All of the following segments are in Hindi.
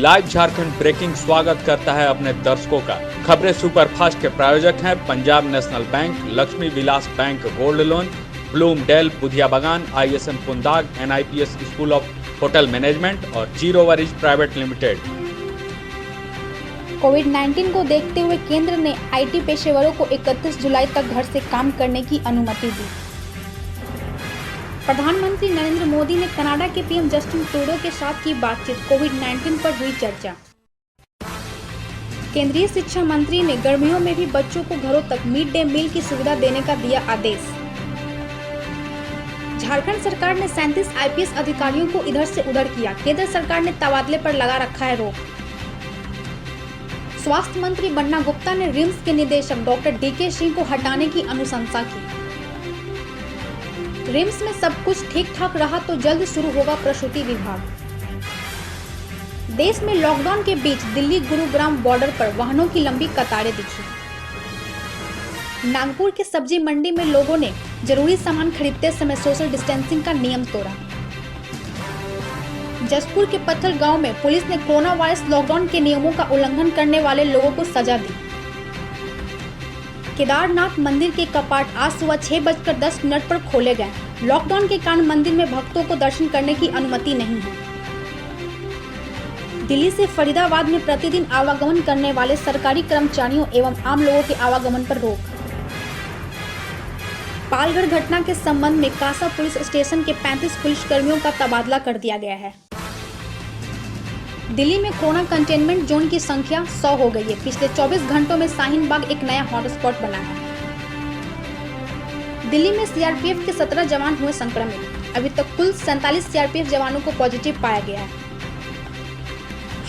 लाइव झारखंड ब्रेकिंग स्वागत करता है अपने दर्शकों का। खबरें सुपरफास्ट के प्रायोजक हैं Punjab national bank, Lakshmi Vilas bank gold loan, ब्लूमडेल Budhiya बागान, ISM Pundag, NIPS school of hotel management और जीरो वरिज प्राइवेट लिमिटेड। कोविड-19 को देखते हुए केंद्र ने IT पेशेवरों को 31 जुलाई तक घर से काम करने की अनुमति दी। प्रधानमंत्री नरेंद्र मोदी ने कनाडा के PM जस्टिन ट्रूडो के साथ की बातचीत। कोविड-19 पर हुई चर्चा। केंद्रीय शिक्षा मंत्री ने गर्मियों में भी बच्चों को घरों तक मिड डे मील की सुविधा देने का दिया आदेश। झारखंड सरकार ने 37 IPS अधिकारियों को इधर से उधर किया। केंद्र सरकार ने तबादले पर लगा रखा है रोक। स्वास्थ्य मंत्री बन्ना गुप्ता ने रिम्स के निदेशक डॉक्टर DK सिंह को हटाने की अनुशंसा की। रिम्स में सब कुछ ठीक ठाक रहा तो जल्द शुरू होगा प्रसूति विभाग। देश में लॉकडाउन के बीच दिल्ली गुरुग्राम बॉर्डर पर वाहनों की लंबी कतारें दिखी। नागपुर के सब्जी मंडी में लोगों ने जरूरी सामान खरीदते समय सोशल डिस्टेंसिंग का नियम तोड़ा। जसपुर के पत्थल गांव में पुलिस ने कोरोना वायरस लॉकडाउन के नियमों का उल्लंघन करने वाले लोगों को सजा दी। केदारनाथ मंदिर के कपाट आज सुबह 6:10 पर खोले गए। लॉकडाउन के कारण मंदिर में भक्तों को दर्शन करने की अनुमति नहीं है। दिल्ली से फरीदाबाद में प्रतिदिन आवागमन करने वाले सरकारी कर्मचारियों एवं आम लोगों के आवागमन पर रोक। पालगढ़ घटना के संबंध में कासा पुलिस स्टेशन के 35 पुलिसकर्मियों का तबादला कर दिया गया है। दिल्ली में कोरोना कंटेनमेंट जोन की संख्या 100 हो गई है। पिछले 24 घंटों में शाहीन बाग एक नया हॉटस्पॉट बना है। दिल्ली में CRPF के 17 जवान हुए संक्रमित। अभी तक कुल 47 CRPF जवानों को पॉजिटिव पाया गया है।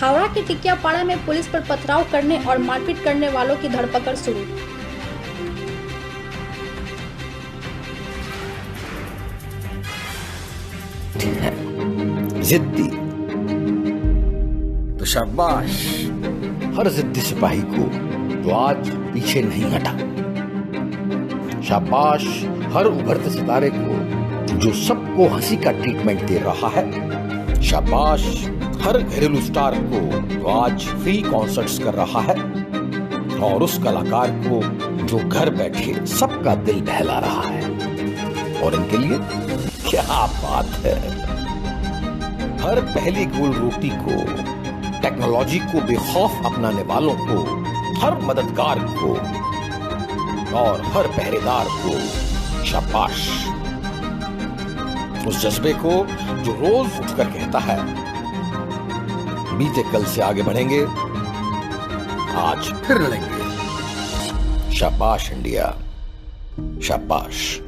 हावड़ा के टिकियापाड़ा में पुलिस पर पथराव करने और मारपीट करने वालों की धरपकड़ शुरू। जिद्दी तो शाबाश हर जिद्दी सिपाही को जो आज पीछे नहीं हटा। शाबाश हर उभरते सितारे को जो सबको हंसी का ट्रीटमेंट दे रहा है। शाबाश हर घरेलू स्टार को जो आज फ्री कॉन्सर्ट्स कर रहा है और उस कलाकार को जो घर बैठे सबका दिल बहला रहा है। और इनके लिए क्या बात है। हर पहली गोल रोटी को, टेक्नोलॉजी को बेखौफ अपनाने वालों को, हर मददगार को और हर पहरेदार को शाबाश। उस जज्बे को जो रोज उठकर कहता है बीते कल से आगे बढ़ेंगे, आज फिर लड़ेंगे। शाबाश इंडिया, शाबाश।